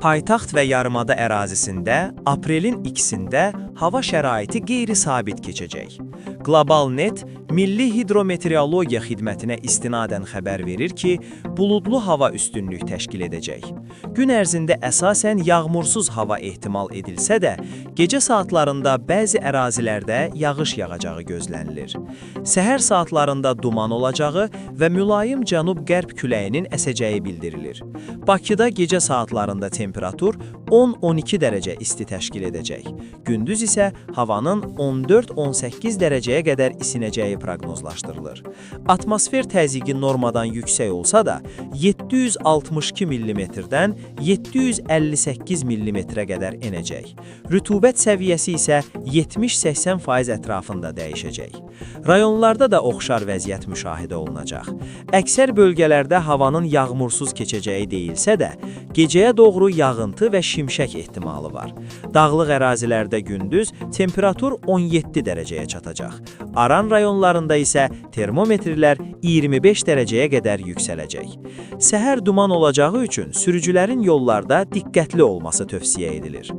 Paytaxt və yarımada ərazisində aprelin 2-də hava şəraiti qeyri-sabit keçəcək. Global Net Milli Hidrometeorologiya Xidmətinə istinadən xəbər verir ki, buludlu hava üstünlük təşkil edəcək. Gün ərzində əsasən yağmursuz hava ehtimal edilsə də, gecə saatlarında bəzi ərazilərdə yağış yağacağı gözlənilir. Səhər saatlarında duman olacağı və mülayim cənub-qərb küləyinin əsəcəyi bildirilir. Bakıda gecə saatlarında temperatur 10-12 dərəcə isti təşkil edəcək. Gündüz isə havanın 14-18 dərəcəyə qədər isinəcəyi proqnozlaşdırılır. Atmosfer təzyiqi normadan yüksək olsa da, 762 mm-dən 758 mm-ə qədər enəcək. Rütubət səviyyəsi isə 70-80% ətrafında dəyişəcək. Rayonlarda da oxşar vəziyyət müşahidə olunacaq. Əksər bölgələrdə havanın yağmursuz keçəcəyi deyilsə də, gecəyə doğru yağıntı və şimşək ehtimalı var. Dağlıq ərazilərdə gündüz temperatur 17 dərəcəyə çatacaq. Aran rayonlarında isə termometrlər 25 dərəcəyə qədər yüksələcək. Səhər duman olacağı üçün sürücülərin yollarda diqqətli olması tövsiyə edilir.